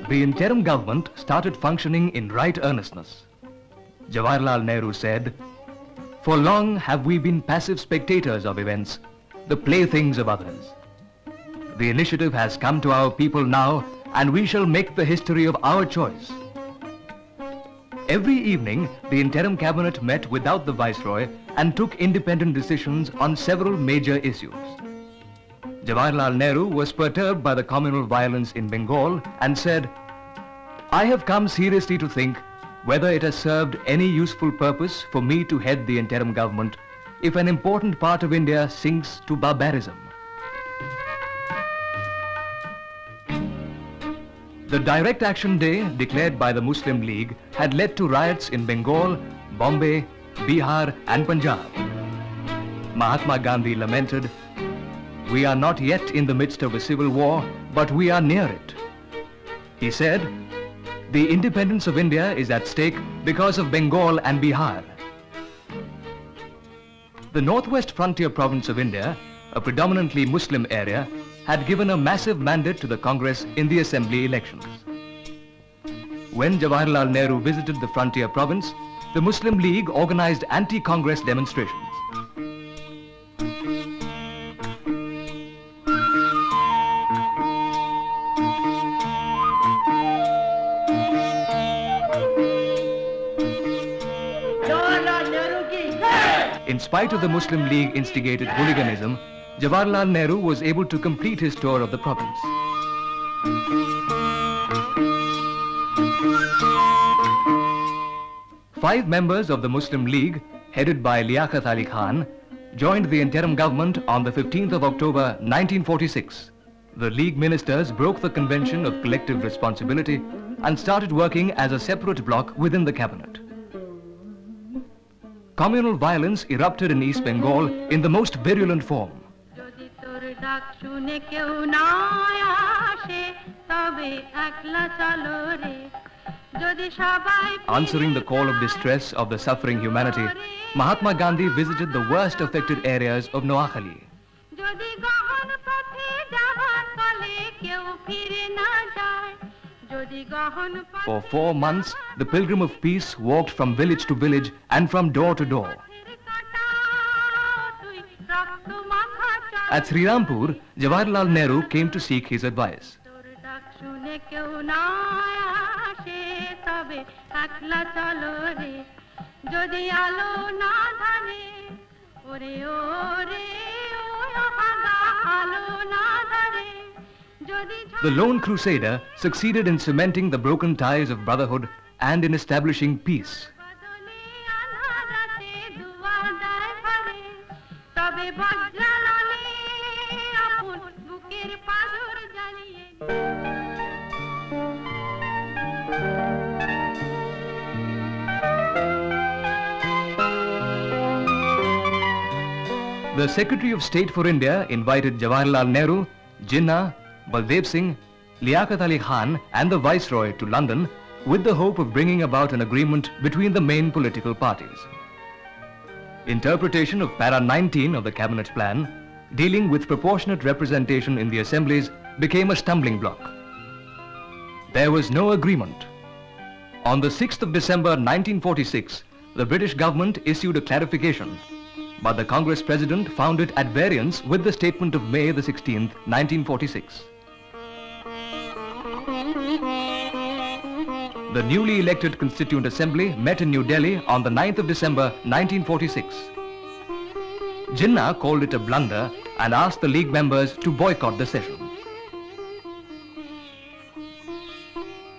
The interim government started functioning in right earnestness. Jawaharlal Nehru said, "For long have we been passive spectators of events, the playthings of others. The initiative has come to our people now, and we shall make the history of our choice." Every evening, the interim cabinet met without the viceroy and took independent decisions on several major issues. Jawaharlal Nehru was perturbed by the communal violence in Bengal and said, "I have come seriously to think whether it has served any useful purpose for me to head the interim government if an important part of India sinks to barbarism." The Direct Action Day declared by the Muslim League had led to riots in Bengal, Bombay, Bihar and Punjab. Mahatma Gandhi lamented, "We are not yet in the midst of a civil war, but we are near it." He said, "The independence of India is at stake because of Bengal and Bihar." The northwest frontier province of India, a predominantly Muslim area, had given a massive mandate to the Congress in the assembly elections. When Jawaharlal Nehru visited the frontier province, the Muslim League organized anti-Congress demonstrations. In spite of the Muslim League instigated hooliganism, Jawaharlal Nehru was able to complete his tour of the province. Five members of the Muslim League, headed by Liaquat Ali Khan, joined the interim government on the 15th of October 1946. The League ministers broke the convention of collective responsibility and started working as a separate bloc within the cabinet. Communal violence erupted in East Bengal in the most virulent form. Answering the call of distress of the suffering humanity, Mahatma Gandhi visited the worst affected areas of Noakhali. For 4 months, the Pilgrim of Peace walked from village to village and from door to door. At Srirampur, Jawaharlal Nehru came to seek his advice. The lone crusader succeeded in cementing the broken ties of brotherhood and in establishing peace. The Secretary of State for India invited Jawaharlal Nehru, Jinnah, Baldev Singh, Liaquat Ali Khan and the Viceroy to London with the hope of bringing about an agreement between the main political parties. Interpretation of Para 19 of the Cabinet Plan, dealing with proportionate representation in the assemblies, became a stumbling block. There was no agreement. On the 6th of December 1946, the British government issued a clarification, but the Congress President found it at variance with the statement of May the 16th, 1946. The newly elected Constituent Assembly met in New Delhi on the 9th of December 1946. Jinnah called it a blunder and asked the League members to boycott the session.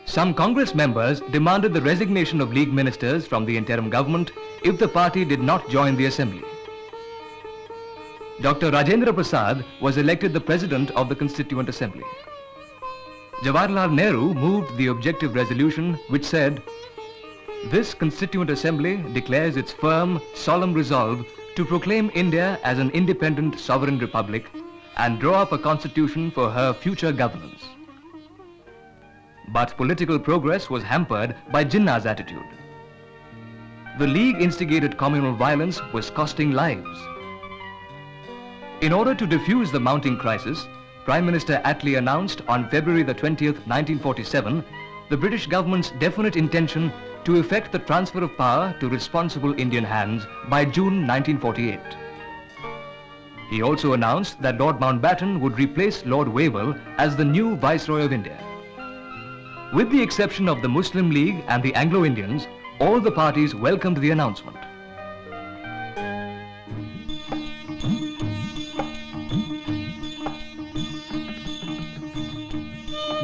Some Congress members demanded the resignation of League ministers from the interim government if the party did not join the Assembly. Dr. Rajendra Prasad was elected the President of the Constituent Assembly. Jawaharlal Nehru moved the objective resolution which said, "This Constituent Assembly declares its firm, solemn resolve to proclaim India as an independent sovereign republic and draw up a constitution for her future governance. But political progress was hampered by Jinnah's attitude. The League instigated communal violence was costing lives. In order to defuse the mounting crisis, Prime Minister Attlee announced on February the 20th, 1947, the British government's definite intention to effect the transfer of power to responsible Indian hands by June 1948. He also announced that Lord Mountbatten would replace Lord Wavell as the new Viceroy of India. With the exception of the Muslim League and the Anglo-Indians, all the parties welcomed the announcement.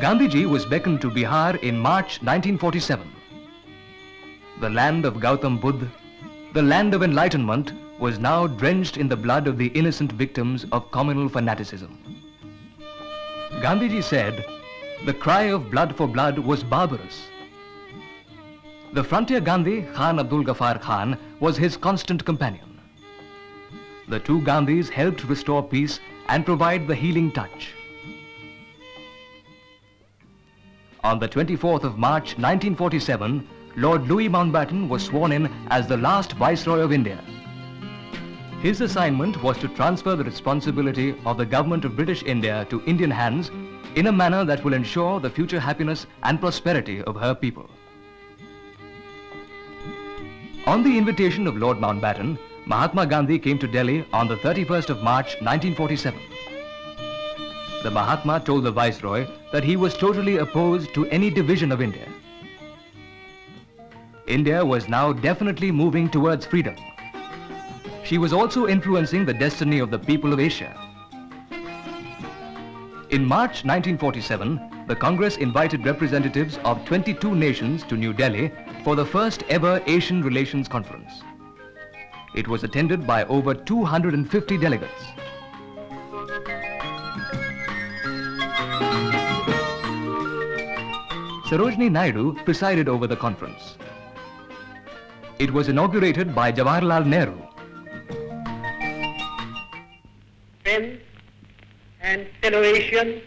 Gandhiji was beckoned to Bihar in March 1947. The land of Gautam Buddha, the land of enlightenment, was now drenched in the blood of the innocent victims of communal fanaticism. Gandhiji said, the cry of blood for blood was barbarous. The frontier Gandhi, Khan Abdul Ghaffar Khan, was his constant companion. The two Gandhis helped restore peace and provide the healing touch. On the 24th of March 1947, Lord Louis Mountbatten was sworn in as the last Viceroy of India. His assignment was to transfer the responsibility of the government of British India to Indian hands in a manner that will ensure the future happiness and prosperity of her people. On the invitation of Lord Mountbatten, Mahatma Gandhi came to Delhi on the 31st of March 1947. The Mahatma told the Viceroy that he was totally opposed to any division of India. India was now definitely moving towards freedom. She was also influencing the destiny of the people of Asia. In March 1947, the Congress invited representatives of 22 nations to New Delhi for the first ever Asian Relations Conference. It was attended by over 250 delegates. Sarojini Naidu presided over the conference. It was inaugurated by Jawaharlal Nehru. Friends and fellow Asians,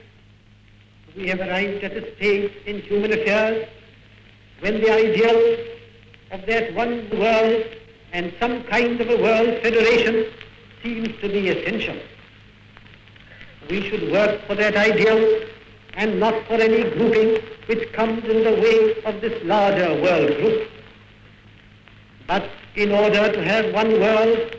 we have arrived at a stage in human affairs when the ideal of that one world and some kind of a world federation seems to be essential. We should work for that ideal and not for any grouping which comes in the way of this larger world group. But in order to have one world,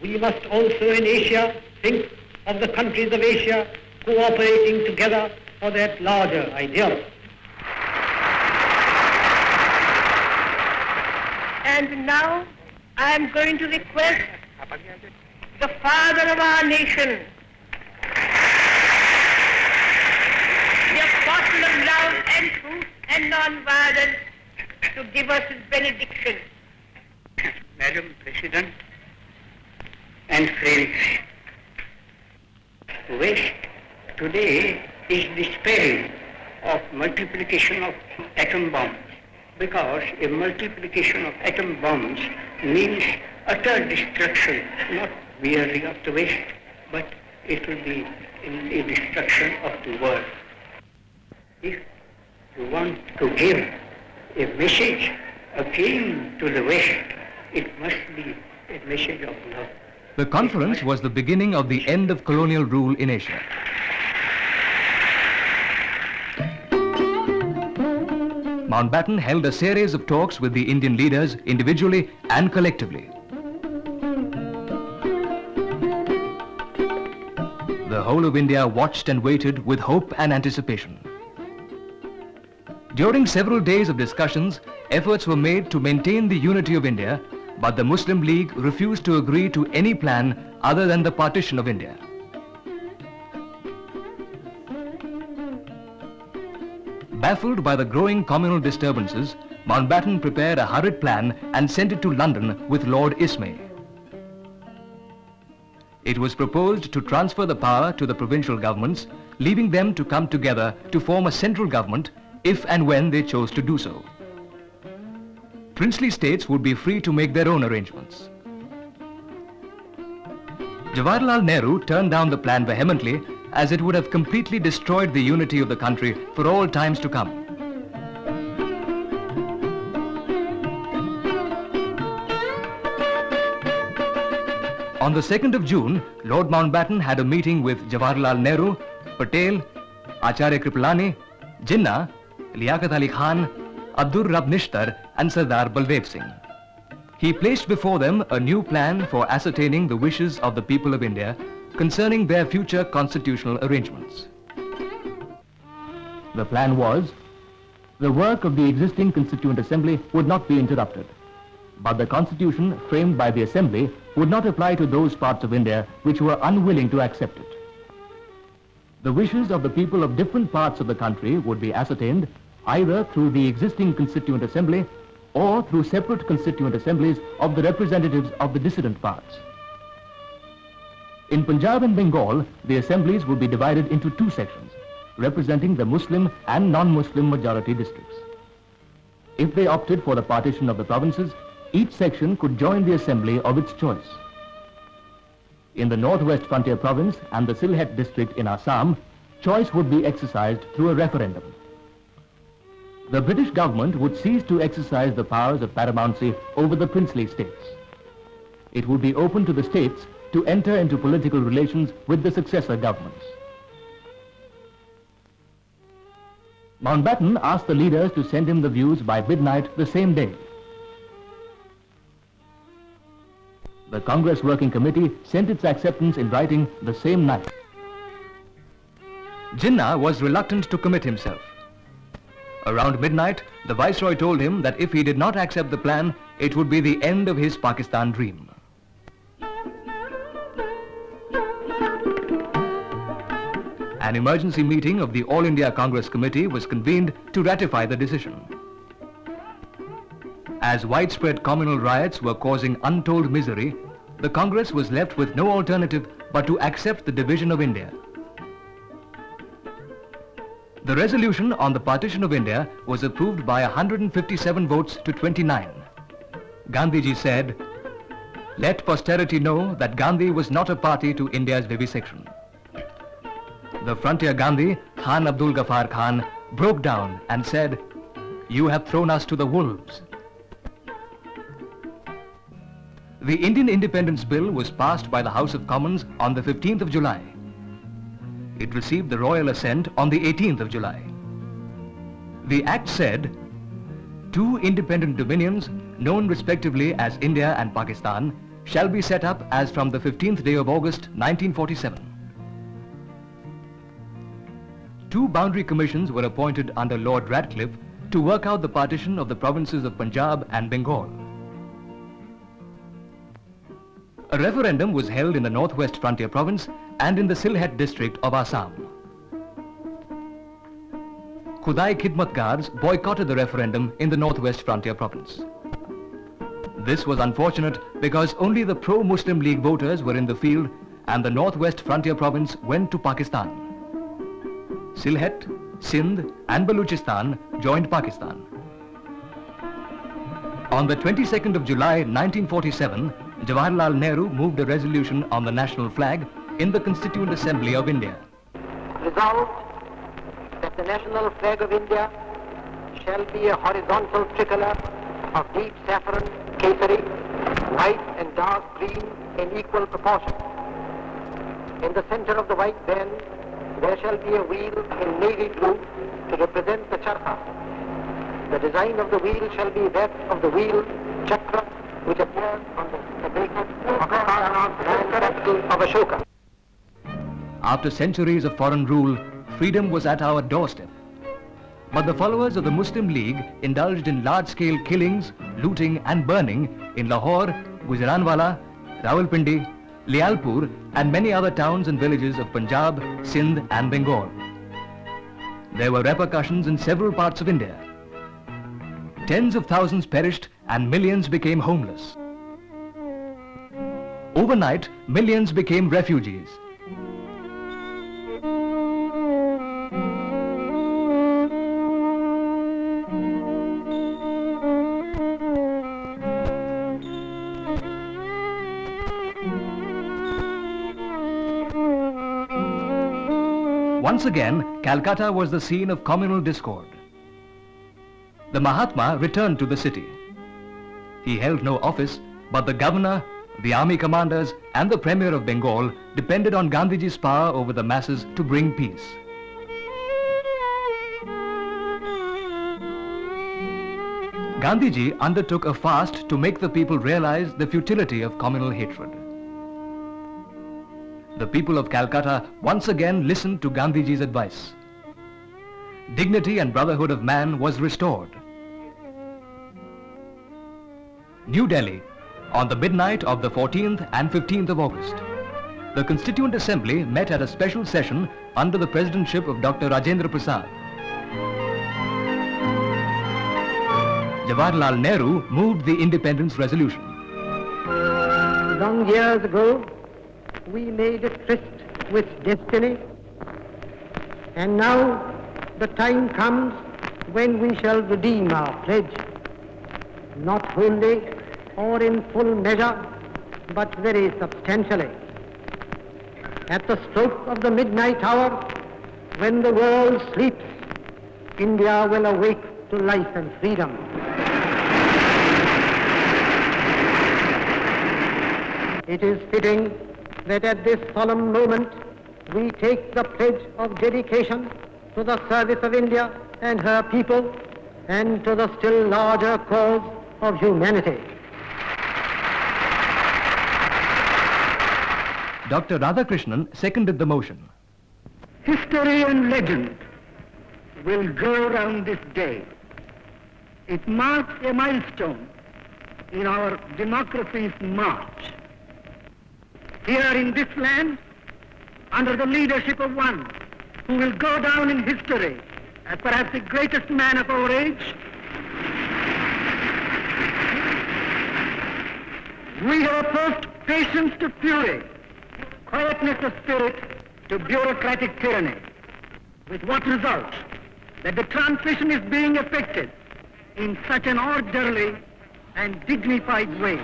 we must also in Asia think of the countries of Asia cooperating together for that larger ideal. And now I am going to request the father of our nation, the apostle of love and truth and non-violence, to give us his benediction. Madam President and friends, West today is despairing of multiplication of atom bombs, because a multiplication of atom bombs means utter destruction, not merely of the West, but it will be a destruction of the world. If you want to give a message again to the West, it must be a message of love. The conference was the beginning of the end of colonial rule in Asia. Mountbatten held a series of talks with the Indian leaders individually and collectively. The whole of India watched and waited with hope and anticipation. During several days of discussions, efforts were made to maintain the unity of India, but the Muslim League refused to agree to any plan other than the partition of India. Baffled by the growing communal disturbances, Mountbatten prepared a hurried plan and sent it to London with Lord Ismay. It was proposed to transfer the power to the provincial governments, leaving them to come together to form a central government if and when they chose to do so. Princely states would be free to make their own arrangements. Jawaharlal Nehru turned down the plan vehemently as it would have completely destroyed the unity of the country for all times to come. On the 2nd of June, Lord Mountbatten had a meeting with Jawaharlal Nehru, Patel, Acharya Kripalani, Jinnah, Liaquat Ali Khan, Abdur Rab Nishtar and Sardar Baldev Singh. He placed before them a new plan for ascertaining the wishes of the people of India concerning their future constitutional arrangements. The plan was, the work of the existing Constituent Assembly would not be interrupted, but the constitution framed by the Assembly would not apply to those parts of India which were unwilling to accept it. The wishes of the people of different parts of the country would be ascertained either through the existing Constituent Assembly or through separate Constituent Assemblies of the representatives of the dissident parts. In Punjab and Bengal, the assemblies would be divided into two sections, representing the Muslim and non-Muslim majority districts. If they opted for the partition of the provinces, each section could join the assembly of its choice. In the Northwest Frontier Province and the Sylhet district in Assam, choice would be exercised through a referendum. The British government would cease to exercise the powers of paramountcy over the princely states. It would be open to the states to enter into political relations with the successor governments. Mountbatten asked the leaders to send him the views by midnight the same day. The Congress Working Committee sent its acceptance in writing the same night. Jinnah was reluctant to commit himself. Around midnight, the Viceroy told him that if he did not accept the plan, it would be the end of his Pakistan dream. An emergency meeting of the All India Congress Committee was convened to ratify the decision. As widespread communal riots were causing untold misery, the Congress was left with no alternative but to accept the division of India. The resolution on the partition of India was approved by 157 votes to 29. Gandhiji said, "Let posterity know that Gandhi was not a party to India's vivisection." The frontier Gandhi, Khan Abdul Ghaffar Khan, broke down and said, "You have thrown us to the wolves." The Indian Independence Bill was passed by the House of Commons on the 15th of July. It received the royal assent on the 18th of July. The Act said, "Two independent dominions, known respectively as India and Pakistan, shall be set up as from the 15th day of August 1947. Two boundary commissions were appointed under Lord Radcliffe to work out the partition of the provinces of Punjab and Bengal. A referendum was held in the Northwest Frontier Province and in the Sylhet district of Assam. Khudai Khidmatgars boycotted the referendum in the Northwest Frontier Province. This was unfortunate because only the pro-Muslim League voters were in the field and the Northwest Frontier Province went to Pakistan. Sylhet, Sindh and Baluchistan joined Pakistan. On the 22nd of July 1947, Jawaharlal Nehru moved a resolution on the national flag in the Constituent Assembly of India. Resolved that the national flag of India shall be a horizontal tricolor of deep saffron, kesari, white and dark green in equal proportion. In the center of the white band, there shall be a wheel in navy blue to represent the charkha. The design of the wheel shall be that of the wheel chakra which appears on the basis of the land capital of Ashoka. After centuries of foreign rule, freedom was at our doorstep. But the followers of the Muslim League indulged in large-scale killings, looting and burning in Lahore, Gujranwala, Rawalpindi, Lialpur and many other towns and villages of Punjab, Sindh and Bengal. There were repercussions in several parts of India. Tens of thousands perished and millions became homeless. Overnight, millions became refugees. Once again, Calcutta was the scene of communal discord. The Mahatma returned to the city. He held no office, but the governor, the army commanders and the Premier of Bengal depended on Gandhiji's power over the masses to bring peace. Gandhiji undertook a fast to make the people realize the futility of communal hatred. The people of Calcutta once again listened to Gandhiji's advice. Dignity and brotherhood of man was restored. New Delhi, on the midnight of the 14th and 15th of August. The Constituent Assembly met at a special session under the presidentship of Dr. Rajendra Prasad. Jawaharlal Nehru moved the independence resolution. Long years ago, we made a tryst with destiny, and now the time comes when we shall redeem our pledge, not wholly or in full measure, but very substantially. At the stroke of the midnight hour, when the world sleeps, India will awake to life and freedom. It is fitting that at this solemn moment we take the pledge of dedication to the service of India and her people and to the still larger cause of humanity. Dr. Radhakrishnan seconded the motion. History and legend will go round this day. It marks a milestone in our democracy's march. Here in this land, under the leadership of one who will go down in history as perhaps the greatest man of our age, we have opposed patience to fury, quietness of spirit to bureaucratic tyranny. With what result? That the transition is being effected in such an orderly and dignified way.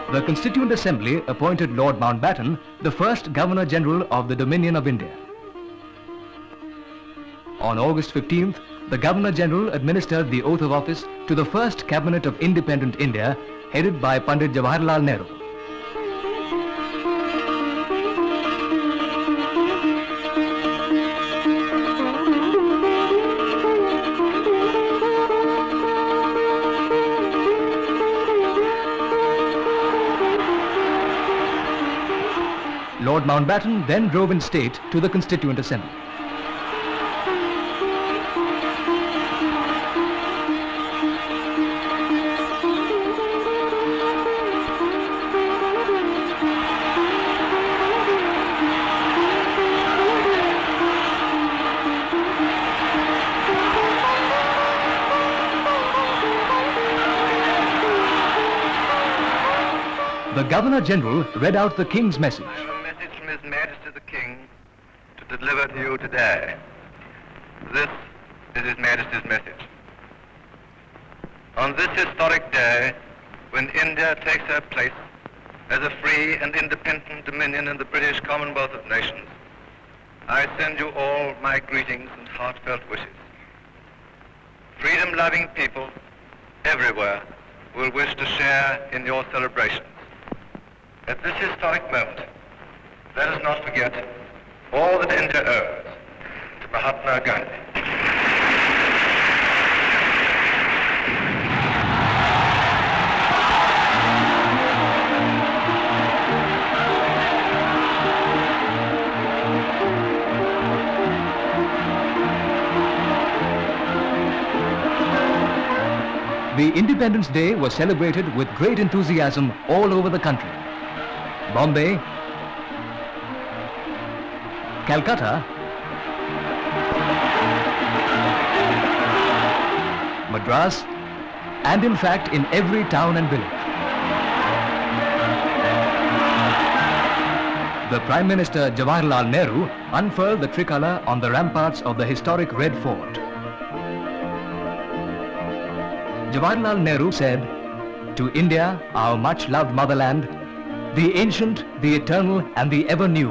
The Constituent Assembly appointed Lord Mountbatten the first Governor-General of the Dominion of India. On August 15th, the Governor-General administered the oath of office to the first Cabinet of Independent India, headed by Pandit Jawaharlal Nehru. Lord Mountbatten then drove in state to the Constituent Assembly. The Governor-General read out the King's message. I have a message from His Majesty the King to deliver to you today. This is His Majesty's message. On this historic day, when India takes her place as a free and independent dominion in the British Commonwealth of Nations, I send you all my greetings and heartfelt wishes. Freedom-loving people everywhere will wish to share in your celebrations. At this historic moment, let us not forget all that India owes to Mahatma Gandhi. The Independence Day was celebrated with great enthusiasm all over the country. Bombay, Calcutta, Madras, and in fact in every town and village. The Prime Minister Jawaharlal Nehru unfurled the tricolour on the ramparts of the historic Red Fort. Jawaharlal Nehru said, To India, our much-loved motherland, the ancient, the eternal, and the ever-new,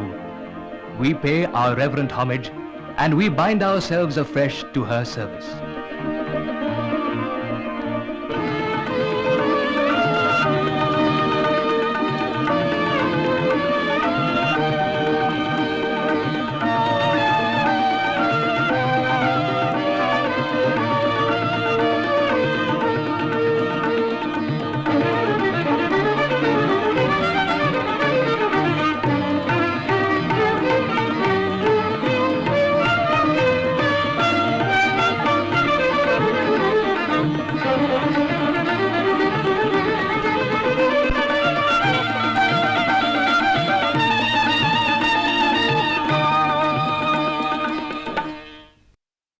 we pay our reverent homage and we bind ourselves afresh to her service.